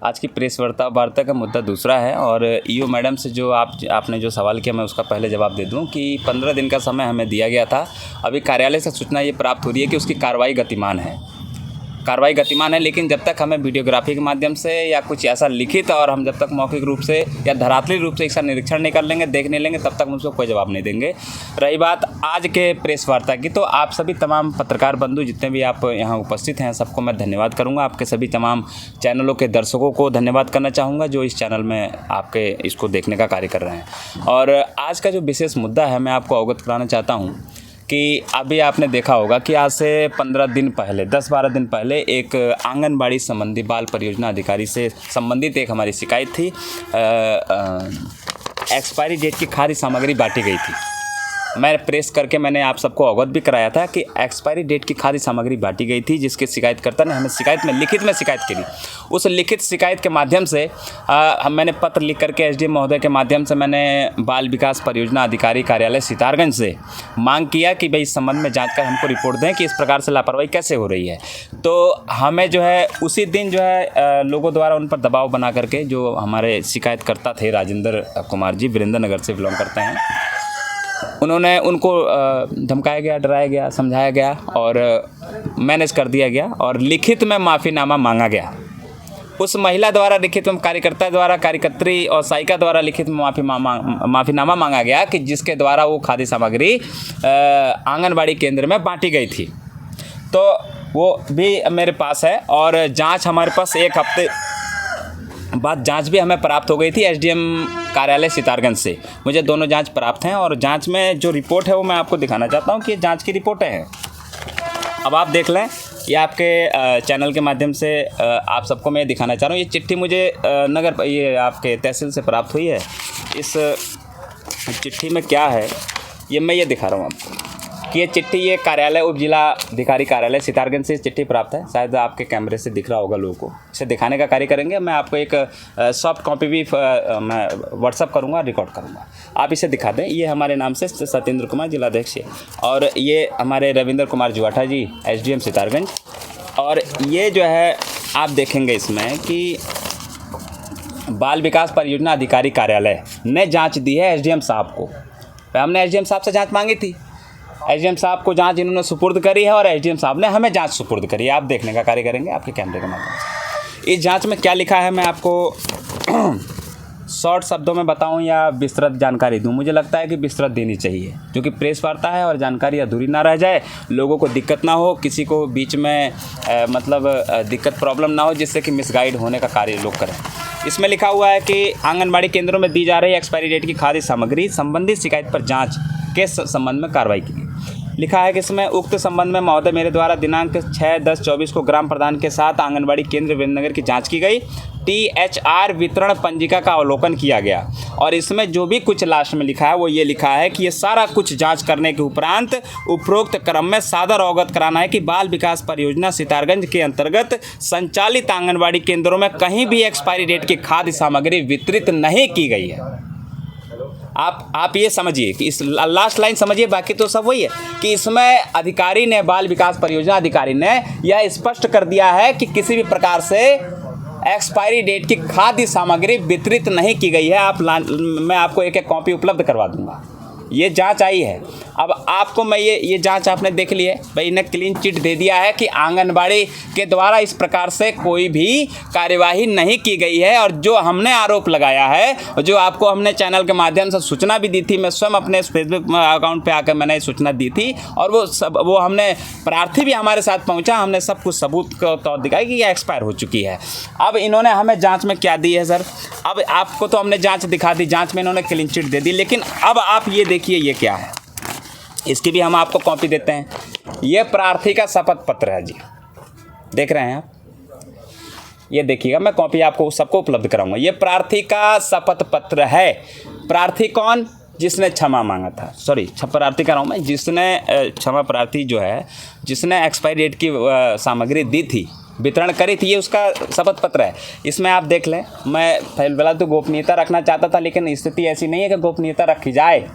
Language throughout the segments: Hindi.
आज की प्रेस वार्ता का मुद्दा दूसरा है और ईओ मैडम से जो आपने जो सवाल किया मैं उसका पहले जवाब दे दूं कि 15 दिन का समय हमें दिया गया था। अभी कार्यालय से सूचना ये प्राप्त हो रही है कि उसकी कार्रवाई गतिमान है, लेकिन जब तक हमें वीडियोग्राफी के माध्यम से या कुछ ऐसा लिखित और हम जब तक मौखिक रूप से या धरातली रूप से इसका निरीक्षण नहीं कर लेंगे, देख नहीं लेंगे, तब तक हम उसको कोई जवाब नहीं देंगे। रही बात आज के प्रेस वार्ता की, तो आप सभी तमाम पत्रकार बंधु जितने भी आप यहाँ उपस्थित हैं सबको मैं धन्यवाद करूँगा। आपके सभी तमाम चैनलों के दर्शकों को धन्यवाद करना चाहूँगा जो इस चैनल में आपके इसको देखने का कार्य कर रहे हैं। और आज का जो विशेष मुद्दा है मैं आपको अवगत कराना चाहता हूँ कि अभी आपने देखा होगा कि आज से 15 दिन पहले 10-12 दिन पहले एक आंगनबाड़ी संबंधी बाल परियोजना अधिकारी से संबंधित एक हमारी शिकायत थी। एक्सपायरी डेट की खाद्य सामग्री बांटी गई थी। मैं प्रेस करके मैंने आप सबको अवगत भी कराया था कि एक्सपायरी डेट की खाद्य सामग्री बांटी गई थी, जिसके शिकायतकर्ता ने हमें लिखित में शिकायत की। उस लिखित शिकायत के माध्यम से मैंने पत्र लिख करके एसडीएम महोदय के माध्यम से मैंने बाल विकास परियोजना अधिकारी कार्यालय सितारगंज से मांग किया कि भाई इस संबंध में जांच कर हमको रिपोर्ट दें कि इस प्रकार से लापरवाही कैसे हो रही है। तो हमें जो है उसी दिन जो है लोगों द्वारा उन पर दबाव बना करके, जो हमारे शिकायतकर्ता थे राजेंद्र कुमार जी, वीरेंद्र नगर से बिलोंग करते हैं, उनको धमकाया गया, डराया गया, समझाया गया और मैनेज कर दिया गया और लिखित में माफ़ीनामा मांगा गया। उस महिला द्वारा लिखित में, कार्यकर्ता द्वारा, कार्यकर्त्री और सहायिका द्वारा लिखित में माफ़ीनामा मांगा गया कि जिसके द्वारा वो खाद्य सामग्री आंगनबाड़ी केंद्र में बांटी गई थी। तो वो भी मेरे पास है और जांच हमारे पास एक हफ्ते बाद जांच भी हमें प्राप्त हो गई थी एसडीएम कार्यालय सितारगंज से। मुझे दोनों जांच प्राप्त हैं और जांच में जो रिपोर्ट है वो मैं आपको दिखाना चाहता हूँ कि ये जांच की रिपोर्टें हैं। अब आप देख लें, ये आपके चैनल के माध्यम से आप सबको मैं दिखाना चाह रहा हूँ। ये चिट्ठी मुझे ये आपके तहसील से प्राप्त हुई है। इस चिट्ठी में क्या है ये मैं ये दिखा रहा हूँ आपको कि ये चिट्ठी, ये कार्यालय उप जिला अधिकारी कार्यालय सितारगंज से चिट्ठी प्राप्त है। शायद आपके कैमरे से दिख रहा होगा लोगों को। इसे दिखाने का कार्य करेंगे। मैं आपको एक सॉफ्ट कॉपी भी मैं व्हाट्सअप करूँगा, रिकॉर्ड करूँगा। आप इसे दिखा दें। ये हमारे नाम से सत्येंद्र कुमार जिलाध्यक्ष और ये हमारे रविंद्र कुमार जुवाठा जी एसडीएम सितारगंज। और ये जो है आप देखेंगे इसमें कि बाल विकास परियोजना अधिकारी कार्यालय ने जाँच दी है एसडीएम साहब को। हमने एसडीएम साहब से जाँच मांगी थी। एसडीएम साहब को जांच इन्होंने सुपुर्द करी है और एसडीएम साहब ने हमें जांच सुपुर्द करी है। आप देखने का कार्य करेंगे आपके कैमरे के माध्यम से। इस जांच में क्या लिखा है मैं आपको शॉर्ट शब्दों में बताऊं या विस्तृत जानकारी दूं? मुझे लगता है कि विस्तृत देनी चाहिए, क्योंकि प्रेस वार्ता है और जानकारी अधूरी ना रह जाए, लोगों को दिक्कत ना हो, किसी को बीच में दिक्कत प्रॉब्लम ना हो जिससे कि मिसगाइड होने का कार्य लोग करें। इसमें लिखा हुआ है कि आंगनबाड़ी केंद्रों में दी जा रही एक्सपायरी डेट की खाद्य सामग्री संबंधित शिकायत पर जाँच के संबंध में कार्रवाई की। लिखा है कि इसमें उक्त संबंध में महोदय मेरे द्वारा दिनांक 6/10/24 को ग्राम प्रधान के साथ आंगनबाड़ी केंद्र वीरेंद्रनगर की जांच की गई। THR वितरण पंजिका का अवलोकन किया गया और इसमें जो भी कुछ लास्ट में लिखा है वो ये लिखा है कि ये सारा कुछ जांच करने के उपरांत उपरोक्त क्रम में सादर अवगत कराना है कि बाल विकास परियोजना सितारगंज के अंतर्गत संचालित आंगनबाड़ी केंद्रों में कहीं भी एक्सपायरी डेट की खाद्य सामग्री वितरित नहीं की गई है। आप ये समझिए कि इस लास्ट लाइन समझिए, बाकी तो सब वही है कि इसमें अधिकारी ने, बाल विकास परियोजना अधिकारी ने यह स्पष्ट कर दिया है कि किसी भी प्रकार से एक्सपायरी डेट की खाद्य सामग्री वितरित नहीं की गई है। मैं आपको एक कॉपी उपलब्ध करवा दूंगा। ये जांच आई है। अब आपको मैं ये जांच आपने देख ली है भाई, इन्हें क्लीन चिट दे दिया है कि आंगनबाड़ी के द्वारा इस प्रकार से कोई भी कार्यवाही नहीं की गई है। और जो हमने आरोप लगाया है, जो आपको हमने चैनल के माध्यम से सूचना भी दी थी, मैं स्वयं अपने फेसबुक अकाउंट पे आकर मैंने सूचना दी थी और वो हमने प्रार्थी भी हमारे साथ पहुँचा, हमने सब कुछ सबूत को तौर दिखाई कि यह एक्सपायर हो चुकी है। अब इन्होंने हमें जाँच में क्या दी है सर? अब आपको तो हमने जाँच दिखा दी, जाँच में इन्होंने क्लीन चिट दे दी, लेकिन अब आप ये देखिए ये क्या है, इसकी भी हम आपको कॉपी देते हैं। ये प्रार्थी का शपथ पत्र है जी, देख रहे हैं आप, ये देखिएगा, मैं कॉपी आपको सबको उपलब्ध कराऊंगा। ये प्रार्थी का शपथ पत्र है। प्रार्थी कौन? जिसने क्षमा मांगा था, सॉरी प्रार्थी कर रहा हूँ मैं, जिसने क्षमा प्रार्थी जो है, जिसने एक्सपायरी डेट की सामग्री दी थी, वितरण करी थी, ये उसका शपथ पत्र है। इसमें आप देख लें, मैं फिलहाल तो गोपनीयता रखना चाहता था, लेकिन स्थिति ऐसी नहीं है कि गोपनीयता रखी जाए।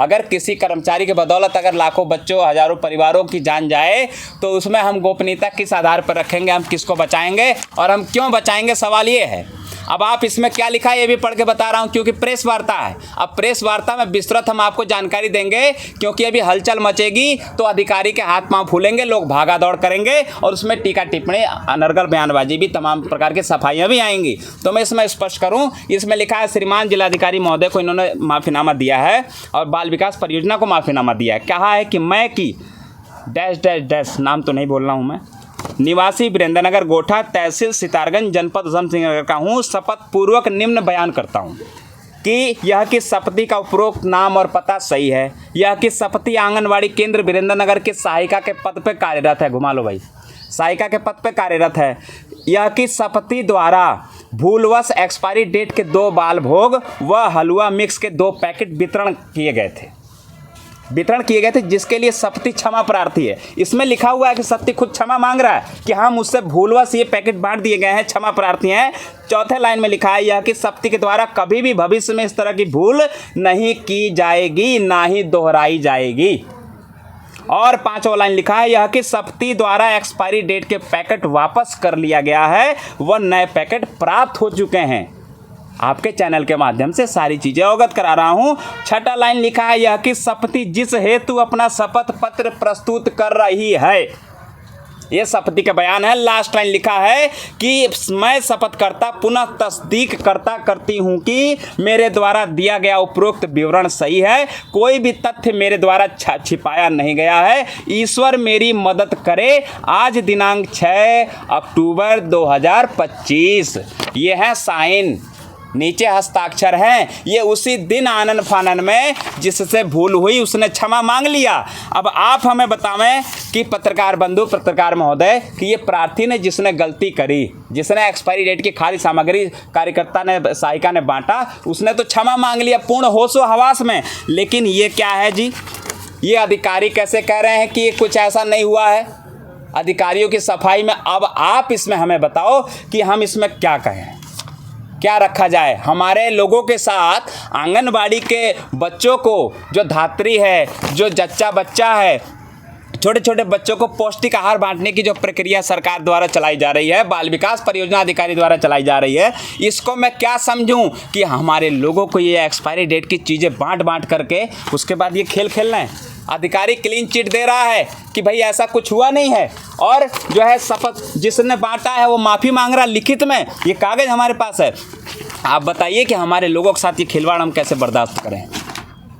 अगर किसी कर्मचारी के बदौलत अगर लाखों बच्चों हज़ारों परिवारों की जान जाए तो उसमें हम गोपनीयता किस आधार पर रखेंगे, हम किसको बचाएंगे और हम क्यों बचाएंगे, सवाल ये है। अब आप इसमें क्या लिखा है ये भी पढ़ के बता रहा हूँ, क्योंकि प्रेस वार्ता है। अब प्रेस वार्ता में विस्तृत हम आपको जानकारी देंगे, क्योंकि अभी हलचल मचेगी तो अधिकारी के हाथ पांव फूलेंगे, लोग भागा दौड़ करेंगे और उसमें टीका टिप्पणी, अनर्गल बयानबाजी भी, तमाम प्रकार की सफाइयाँ भी आएंगी। तो मैं इसमें स्पष्ट करूँ, इसमें लिखा है श्रीमान जिलाधिकारी महोदय को इन्होंने माफ़ीनामा दिया है और बाल विकास परियोजना को माफ़ीनामा दिया है। कहा है कि मैं की डैश डैश डैश, नाम तो नहीं बोल रहा हूँ मैं, निवासी वीरेंद्रनगर गोठा, तहसील सितारगंज, जनपद उधमसिंह नगर का हूँ, शपथ पूर्वक निम्न बयान करता हूँ कि यह कि सपति का उपरोक्त नाम और पता सही है। यह कि सपति आंगनवाड़ी केंद्र वीरेंद्रनगर के सहायिका के पद पर कार्यरत है। घुमा लो भाई, सहायिका के पद पर कार्यरत है। यह कि सपति द्वारा भूलवश एक्सपायरी डेट के 2 बाल भोग व हलवा मिक्स के 2 पैकेट वितरण किए गए थे, जिसके लिए सपति क्षमा प्रार्थी है। इसमें लिखा हुआ है कि सपति खुद क्षमा मांग रहा है कि हम उससे भूलवश ये पैकेट बांट दिए गए हैं, क्षमा प्रार्थी हैं। चौथे लाइन में लिखा है यह कि सपति के द्वारा कभी भी भविष्य में इस तरह की भूल नहीं की जाएगी, ना ही दोहराई जाएगी। और 5वां लाइन लिखा है यह कि सपति द्वारा एक्सपायरी डेट के पैकेट वापस कर लिया गया है, वह नए पैकेट प्राप्त हो चुके हैं। आपके चैनल के माध्यम से सारी चीज़ें अवगत करा रहा हूँ। 6वां लाइन लिखा है यह कि सपति जिस हेतु अपना शपथ पत्र प्रस्तुत कर रही है, ये सपति का बयान है। लास्ट लाइन लिखा है कि मैं शपथकर्ता पुनः तस्दीक करती हूँ कि मेरे द्वारा दिया गया उपरोक्त विवरण सही है, कोई भी तथ्य मेरे द्वारा छिपाया नहीं गया है। ईश्वर मेरी मदद करे। आज दिनांक 6 अक्टूबर 2025। ये है साइन, नीचे हस्ताक्षर हैं। ये उसी दिन आनन फानन में जिससे भूल हुई उसने क्षमा मांग लिया। अब आप हमें बतावें कि पत्रकार बंधु, पत्रकार महोदय, कि ये प्रार्थी ने जिसने गलती करी, जिसने एक्सपायरी डेट की खाद्य सामग्री कार्यकर्ता ने, सहायिका ने बांटा, उसने तो क्षमा मांग लिया पूर्ण होशो हवास में। लेकिन ये क्या है जी, ये अधिकारी कैसे कह रहे हैं कि ये कुछ ऐसा नहीं हुआ है अधिकारियों की सफाई में। अब आप इसमें हमें बताओ कि हम इसमें क्या कहें, क्या रखा जाए। हमारे लोगों के साथ आंगनबाड़ी के बच्चों को, जो धात्री है, जो जच्चा बच्चा है, छोटे छोटे बच्चों को पौष्टिक आहार बांटने की जो प्रक्रिया सरकार द्वारा चलाई जा रही है, बाल विकास परियोजना अधिकारी द्वारा चलाई जा रही है, इसको मैं क्या समझूं कि हमारे लोगों को ये एक्सपायरी डेट की चीज़ें बांट करके उसके बाद ये खेल खेलना है। अधिकारी क्लीन चिट दे रहा है कि भाई ऐसा कुछ हुआ नहीं है, और जो है शपथ जिसने बांटा है वो माफ़ी मांग रहा है लिखित में, ये कागज़ हमारे पास है। आप बताइए कि हमारे लोगों के साथ ये खिलवाड़ हम कैसे बर्दाश्त करें।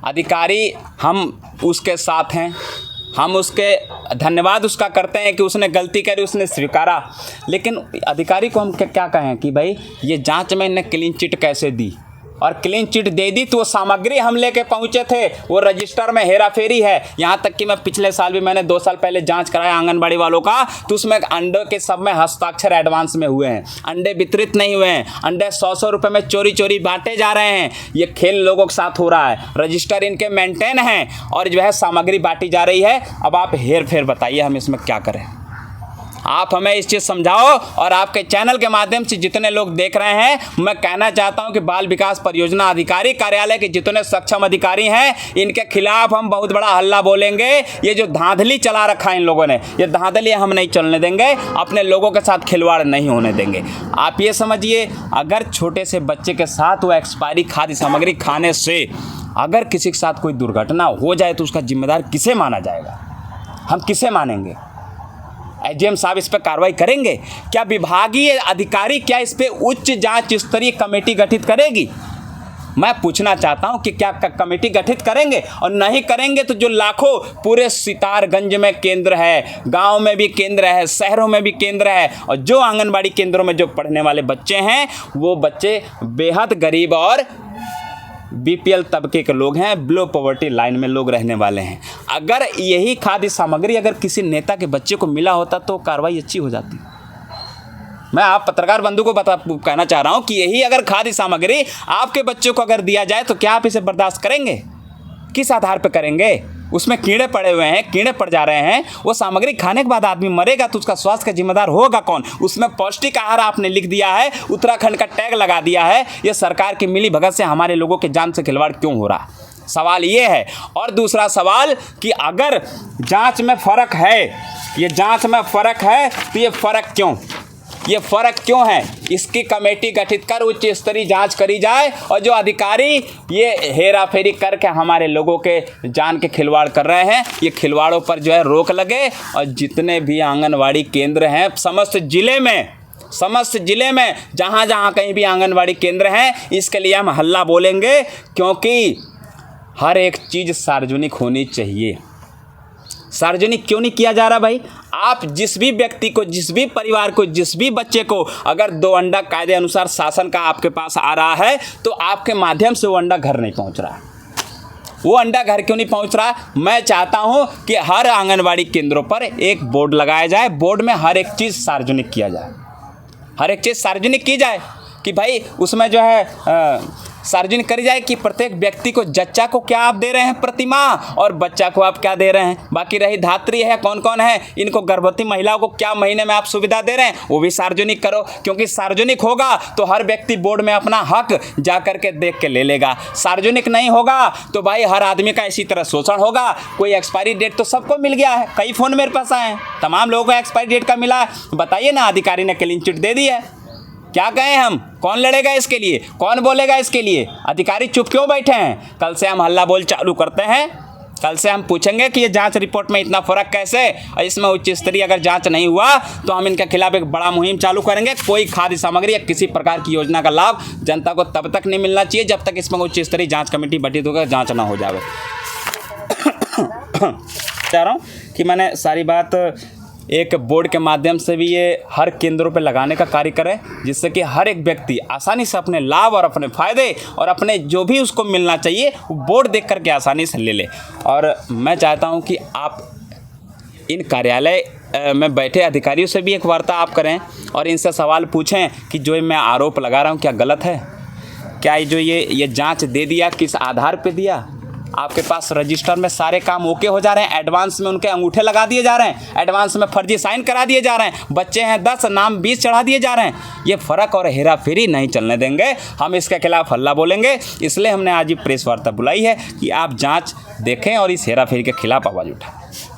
अधिकारी, हम उसके साथ हैं, हम उसके धन्यवाद उसका करते हैं कि उसने गलती करी, उसने स्वीकारा। लेकिन अधिकारी को हम क्या कहें कि भाई ये जांच में इन्हें क्लीन चिट कैसे दी, और क्लीन चिट दे दी तो वो सामग्री हम लेके पहुंचे थे, वो रजिस्टर में हेराफेरी है। यहाँ तक कि मैं पिछले साल भी, मैंने 2 साल पहले जांच कराया आंगनबाड़ी वालों का, तो उसमें अंडों के सब में हस्ताक्षर एडवांस में हुए हैं, अंडे वितरित नहीं हुए हैं, अंडे 100 रुपये में चोरी बांटे जा रहे हैं। ये खेल लोगों के साथ हो रहा है, रजिस्टर इनके मेंटेन हैं और जो है सामग्री बांटी जा रही है। अब आप हेर फेर बताइए हम इसमें क्या करें। आप हमें इस चीज़ समझाओ। और आपके चैनल के माध्यम से जितने लोग देख रहे हैं, मैं कहना चाहता हूं कि बाल विकास परियोजना अधिकारी कार्यालय के जितने सक्षम अधिकारी हैं, इनके खिलाफ हम बहुत बड़ा हल्ला बोलेंगे। ये जो धांधली चला रखा है इन लोगों ने, ये धांधली हम नहीं चलने देंगे, अपने लोगों के साथ खिलवाड़ नहीं होने देंगे। आप ये समझिए, अगर छोटे से बच्चे के साथ वो एक्सपायरी खाद्य सामग्री खाने से अगर किसी के साथ कोई दुर्घटना हो जाए तो उसका जिम्मेदार किसे माना जाएगा, हम किसे मानेंगे? एसडीएम साहब इस पर कार्रवाई करेंगे क्या? विभागीय अधिकारी क्या इस पर उच्च जांच स्तरीय कमेटी गठित करेगी? मैं पूछना चाहता हूं कि क्या कमेटी गठित करेंगे? और नहीं करेंगे तो जो लाखों पूरे सितारगंज में केंद्र है, गांव में भी केंद्र है, शहरों में भी केंद्र है, और जो आंगनबाड़ी केंद्रों में जो पढ़ने वाले बच्चे हैं वो बच्चे बेहद गरीब और बीपीएल तबके के लोग हैं, बिलो पॉवर्टी लाइन में लोग रहने वाले हैं। अगर यही खाद्य सामग्री अगर किसी नेता के बच्चे को मिला होता तो कार्रवाई अच्छी हो जाती। मैं आप पत्रकार बंधु को कहना चाह रहा हूं कि यही अगर खाद्य सामग्री आपके बच्चों को अगर दिया जाए तो क्या आप इसे बर्दाश्त करेंगे? किस आधार पर करेंगे? उसमें कीड़े पड़े हुए हैं, कीड़े पड़ जा रहे हैं, वो सामग्री खाने के बाद आदमी मरेगा तो उसका स्वास्थ्य का जिम्मेदार होगा कौन? उसमें पौष्टिक आहार आपने लिख दिया है, उत्तराखंड का टैग लगा दिया है। ये सरकार की मिली भगत से हमारे लोगों के जान से खिलवाड़ क्यों हो रहा? सवाल ये है। और दूसरा सवाल कि अगर जांच में फ़र्क है, ये जांच में फ़र्क है तो ये फ़र्क क्यों, ये फ़र्क क्यों है? इसकी कमेटी गठित कर उच्च स्तरीय जांच करी जाए और जो अधिकारी ये हेरा फेरी करके हमारे लोगों के जान के खिलवाड़ कर रहे हैं, ये खिलवाड़ों पर जो है रोक लगे। और जितने भी आंगनवाड़ी केंद्र हैं समस्त ज़िले में जहाँ जहाँ कहीं भी आंगनवाड़ी केंद्र हैं, इसके लिए हम हल्ला बोलेंगे, क्योंकि हर एक चीज़ सार्वजनिक होनी चाहिए। सार्वजनिक क्यों नहीं किया जा रहा भाई? आप जिस भी व्यक्ति को, जिस भी परिवार को, जिस भी बच्चे को अगर 2 अंडा कायदे अनुसार शासन का आपके पास आ रहा है तो आपके माध्यम से वो अंडा घर नहीं पहुंच रहा है। वो अंडा घर क्यों नहीं पहुंच रहा? मैं चाहता हूं कि हर आंगनवाड़ी केंद्रों पर एक बोर्ड लगाया जाए, बोर्ड में हर एक चीज़ सार्वजनिक किया जाए, हर एक चीज़ सार्वजनिक की जाए कि भाई उसमें जो है सार्वजनिक करी जाए कि प्रत्येक व्यक्ति को, जच्चा को क्या आप दे रहे हैं प्रति माह और बच्चा को आप क्या दे रहे हैं। बाकी रही धात्री है, कौन कौन है, इनको गर्भवती महिलाओं को क्या महीने में आप सुविधा दे रहे हैं, वो भी सार्वजनिक करो। क्योंकि सार्वजनिक होगा तो हर व्यक्ति बोर्ड में अपना हक जा करके देख के ले लेगा। सार्वजनिक नहीं होगा तो भाई हर आदमी का इसी तरह शोषण होगा। कोई एक्सपायरी डेट तो सबको मिल गया है, कई फ़ोन मेरे पास आए हैं, तमाम लोगों को एक्सपायरी डेट का मिला है। बताइए ना, अधिकारी ने क्लीन चिट दे दी है, क्या कहें हम? कौन लड़ेगा इसके लिए, कौन बोलेगा इसके लिए? अधिकारी चुप क्यों बैठे हैं? कल से हम हल्ला बोल चालू करते हैं, कल से हम पूछेंगे कि ये जांच रिपोर्ट में इतना फ़र्क कैसे, और इसमें उच्च स्तरीय अगर जांच नहीं हुआ तो हम इनके खिलाफ एक बड़ा मुहिम चालू करेंगे। कोई खाद्य सामग्री या किसी प्रकार की योजना का लाभ जनता को तब तक नहीं मिलना चाहिए जब तक इसमें उच्च स्तरीय जाँच कमेटी गठित होकर जाँच ना हो जाए। चाह रहा हूँ कि मैंने सारी बात एक बोर्ड के माध्यम से भी ये हर केंद्रों पे लगाने का कार्य करें, जिससे कि हर एक व्यक्ति आसानी से अपने लाभ और अपने फ़ायदे और अपने जो भी उसको मिलना चाहिए वो बोर्ड देख करके आसानी से ले ले। और मैं चाहता हूँ कि आप इन कार्यालय में बैठे अधिकारियों से भी एक वार्ता आप करें और इनसे सवाल पूछें कि जो मैं आरोप लगा रहा हूँ क्या गलत है, क्या जो ये जाँच दे दिया किस आधार पर दिया? आपके पास रजिस्टर में सारे काम ओके हो जा रहे हैं, एडवांस में उनके अंगूठे लगा दिए जा रहे हैं, एडवांस में फर्जी साइन करा दिए जा रहे हैं, बच्चे हैं 10 नाम 20 चढ़ा दिए जा रहे हैं। ये फ़र्क और हेरा फेरी नहीं चलने देंगे, हम इसके खिलाफ हल्ला बोलेंगे। इसलिए हमने आज ये प्रेस वार्ता बुलाई है कि आप जांच देखें और इस हेरा फेरी के खिलाफ आवाज़ उठाएं।